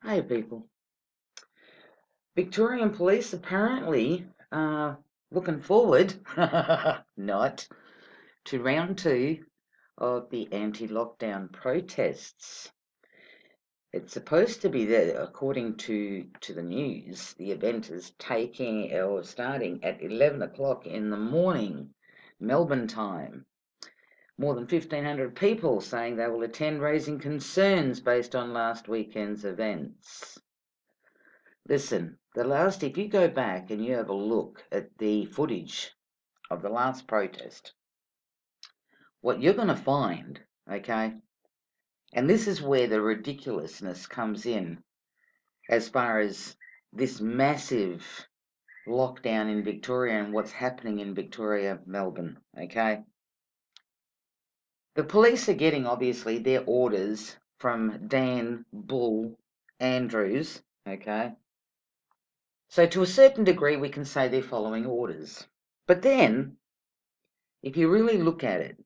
Hey people. Victorian police apparently looking forward not to round two of the anti-lockdown protests. It's supposed to be that, according to the news, the event is taking or starting at 11 o'clock in the morning, Melbourne time. More than 1,500 people saying they will attend, raising concerns based on last weekend's events. Listen, if you go back and you have a look at the footage of the last protest, what you're going to find, okay, and this is where the ridiculousness comes in as far as this massive lockdown in Victoria and what's happening in Victoria, Melbourne, okay? The police are getting, obviously, their orders from Dan Bull Andrews, okay? So to a certain degree, we can say they're following orders. But then, if you really look at it,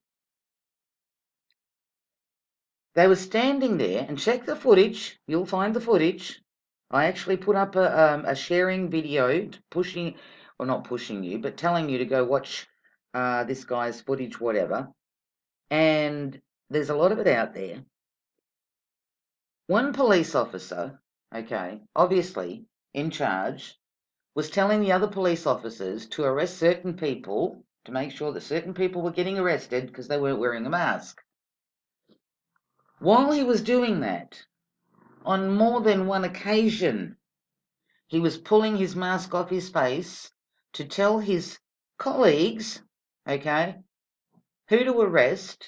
they were standing there, and check the footage, you'll find the footage. I actually put up a sharing video, pushing, or not pushing you, but telling you to go watch this guy's footage, whatever. And there's a lot of it out there. One police officer, okay, obviously in charge, was telling the other police officers to arrest certain people, to make sure that certain people were getting arrested because they weren't wearing a mask. While he was doing that, on more than one occasion, he was pulling his mask off his face to tell his colleagues, okay, who to arrest,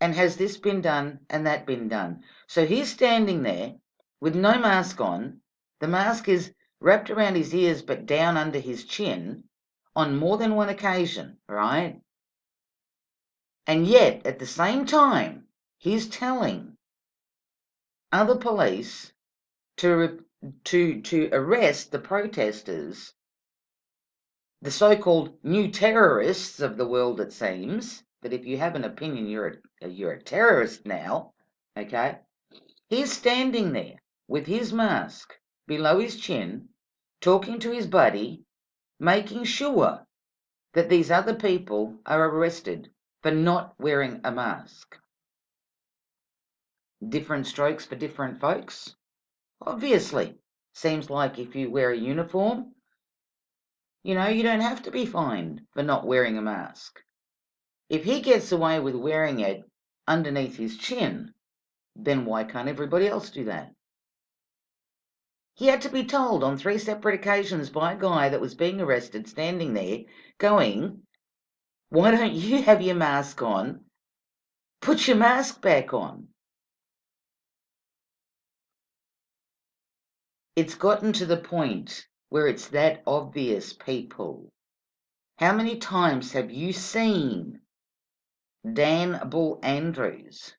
and has this been done and that been done. So he's standing there with no mask on. The mask is wrapped around his ears but down under his chin on more than one occasion, right? And yet, at the same time, he's telling other police to arrest the protesters, the so-called new terrorists of the world, it seems. But if you have an opinion, you're a terrorist now, okay? He's standing there with his mask below his chin, talking to his buddy, making sure that these other people are arrested for not wearing a mask. Different strokes for different folks? Obviously. Seems like if you wear a uniform, you don't have to be fined for not wearing a mask. If he gets away with wearing it underneath his chin, then why can't everybody else do that? He had to be told on 3 separate occasions by a guy that was being arrested, standing there, going, why don't you have your mask on? Put your mask back on. It's gotten to the point where it's that obvious, people. How many times have you seen Dan Bull Andrews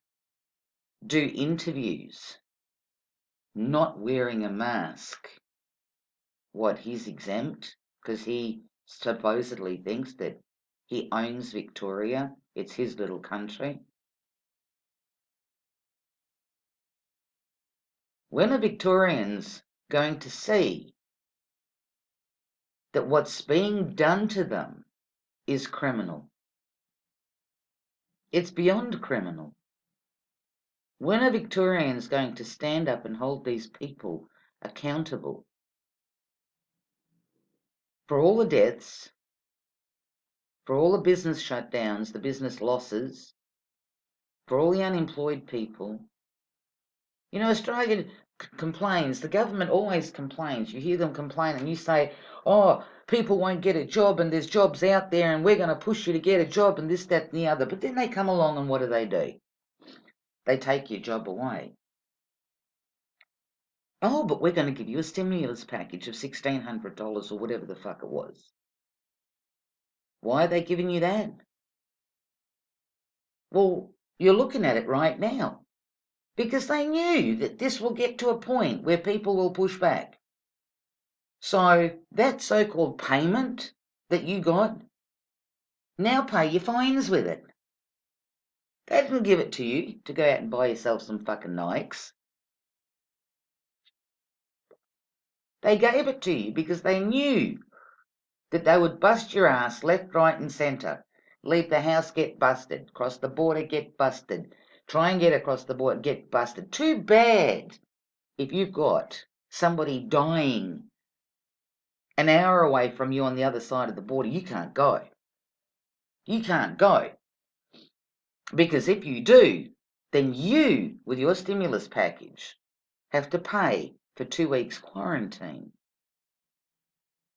do interviews not wearing a mask? What, he's exempt because he supposedly thinks that he owns Victoria, it's his little country? When are Victorians going to see that what's being done to them is criminal? It's beyond criminal. When are Victorians going to stand up and hold these people accountable for all the deaths, for all the business shutdowns, the business losses, for all the unemployed people? Australia complains. The government always complains. You hear them complain and you say, oh, people won't get a job and there's jobs out there and we're going to push you to get a job and this, that and the other. But then they come along and what do? They take your job away. Oh, but we're going to give you a stimulus package of $1,600 or whatever the fuck it was. Why are they giving you that? Well, you're looking at it right now because they knew that this will get to a point where people will push back. So that so-called payment that you got, now pay your fines with it. They didn't give it to you to go out and buy yourself some fucking Nikes. They gave it to you because they knew that they would bust your ass left, right and centre. Leave the house, get busted. Cross the border, get busted. Try and get across the border, get busted. Too bad if you've got somebody dying an hour away from you on the other side of the border. You can't go. You can't go. Because if you do, then you, with your stimulus package, have to pay for 2 weeks quarantine.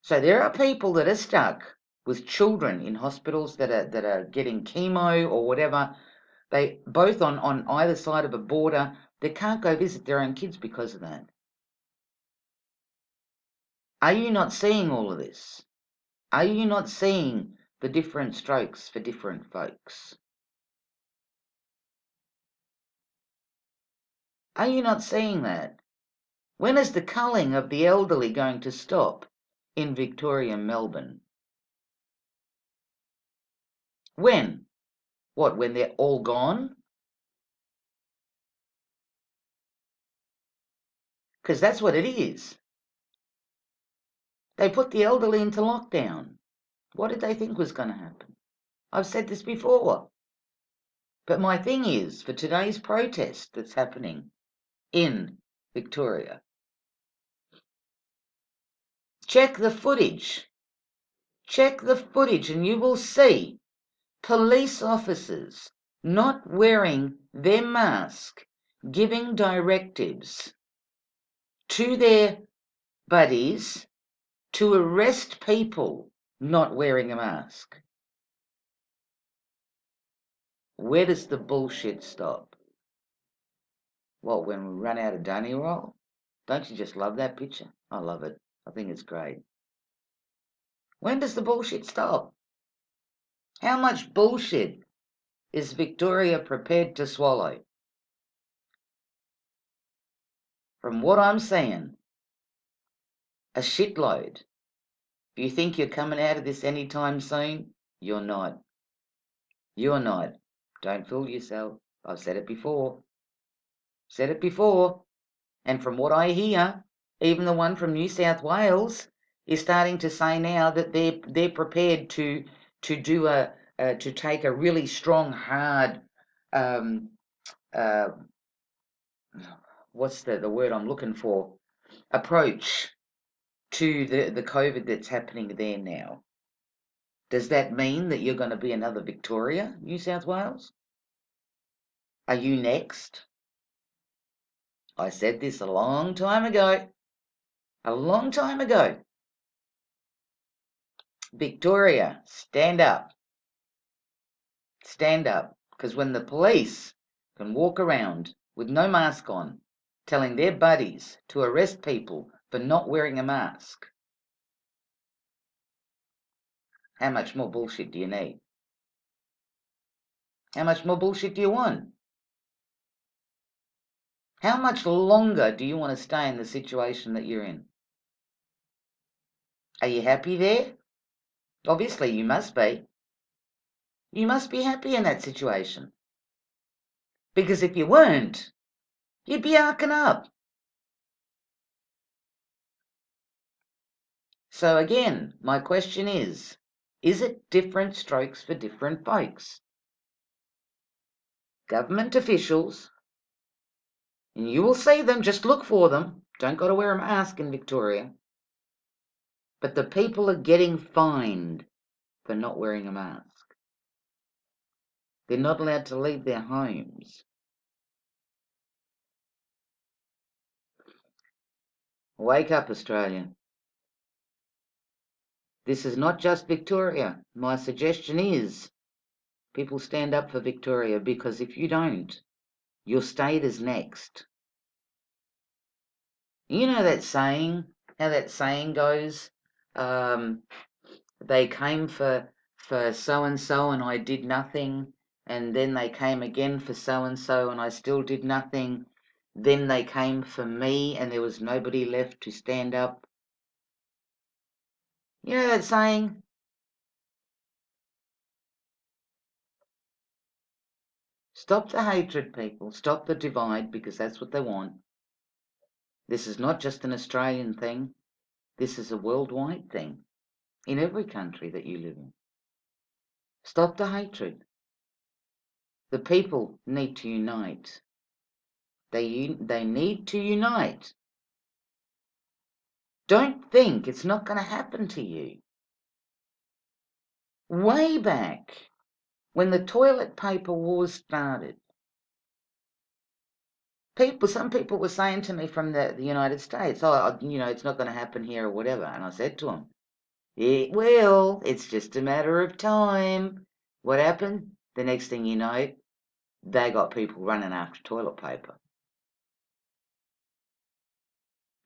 So there are people that are stuck with children in hospitals that are getting chemo or whatever. They both on either side of a border. They can't go visit their own kids because of that. Are you not seeing all of this? Are you not seeing the different strokes for different folks? Are you not seeing that? When is the culling of the elderly going to stop in Victoria and Melbourne? When? What, when they're all gone? Because that's what it is. They put the elderly into lockdown. What did they think was going to happen? I've said this before. But my thing is, for today's protest that's happening in Victoria, check the footage. Check the footage and you will see police officers not wearing their mask, giving directives to their buddies to arrest people not wearing a mask. Where does the bullshit stop? What, when we run out of dunny roll? Don't you just love that picture? I love it. I think it's great. When does the bullshit stop? How much bullshit is Victoria prepared to swallow? From what I'm seeing, a shitload. If you think you're coming out of this anytime soon, you're not. You're not. Don't fool yourself. I've said it before. Said it before. And from what I hear, even the one from New South Wales is starting to say now that they're prepared to do to take a really strong, hard uh, what's the word I'm looking for? Approach to the COVID that's happening there now. Does that mean that you're going to be another Victoria, New South Wales? Are you next? I said this a long time ago. A long time ago. Victoria, stand up. Stand up. Because when the police can walk around with no mask on, telling their buddies to arrest people for not wearing a mask, how much more bullshit do you need? How much more bullshit do you want? How much longer do you want to stay in the situation that you're in? Are you happy there? Obviously, you must be. You must be happy in that situation. Because if you weren't, you'd be arcing up. So again, my question is it different strokes for different folks? Government officials, and you will see them, just look for them. Don't got to wear a mask in Victoria. But the people are getting fined for not wearing a mask. They're not allowed to leave their homes. Wake up, Australia. This is not just Victoria. My suggestion is people stand up for Victoria, because if you don't, your state is next. You know that saying, how that saying goes? They came for so-and-so and I did nothing, and then they came again for so-and-so and I still did nothing. Then they came for me and there was nobody left to stand up. You know that saying? Stop the hatred, people. Stop the divide, because that's what they want. This is not just an Australian thing. This is a worldwide thing in every country that you live in. Stop the hatred. The people need to unite. They need to unite. Don't think it's not going to happen to you. Way back when the toilet paper wars started, some people were saying to me from the United States, oh, it's not going to happen here or whatever. And I said to them, it will. It's just a matter of time. What happened? The next thing you know, they got people running after toilet paper.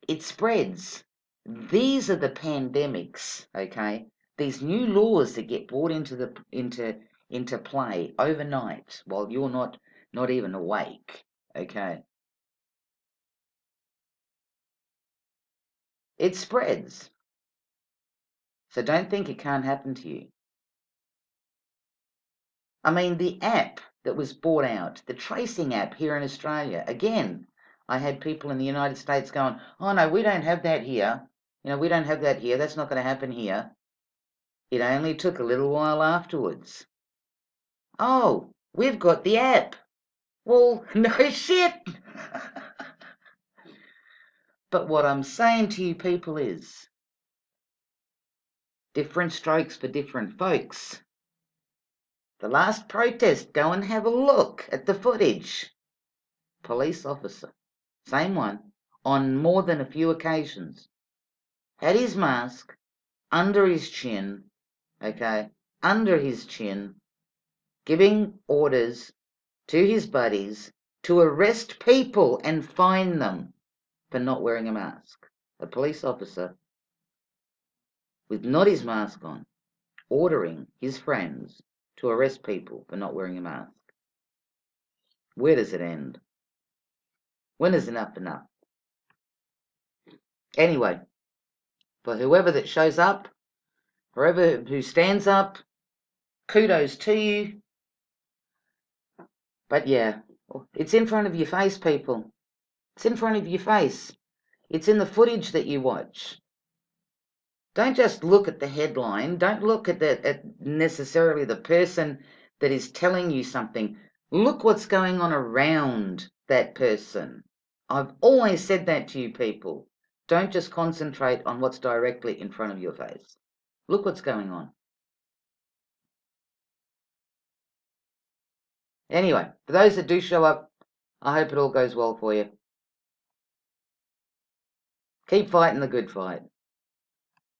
It spreads. These are the pandemics, okay? These new laws that get brought into play overnight while you're not even awake, okay? It spreads. So don't think it can't happen to you. I mean, the app that was bought out, the tracing app here in Australia, again, I had people in the United States going, oh no, we don't have that here. We don't have that here. That's not going to happen here. It only took a little while afterwards. Oh, we've got the app. Well, no shit. But what I'm saying to you people is, different strokes for different folks. The last protest, go and have a look at the footage. Police officer, same one, on more than a few occasions, had his mask under his chin, okay, under his chin, giving orders to his buddies to arrest people and fine them for not wearing a mask. A police officer with not his mask on, ordering his friends to arrest people for not wearing a mask. Where does it end? When is enough enough? Anyway, for whoever that shows up, whoever who stands up, kudos to you. But yeah, it's in front of your face, people. It's in front of your face. It's in the footage that you watch. Don't just look at the headline. Don't look at necessarily the person that is telling you something. Look what's going on around that person. I've always said that to you people. Don't just concentrate on what's directly in front of your face. Look what's going on. Anyway, for those that do show up, I hope it all goes well for you. Keep fighting the good fight.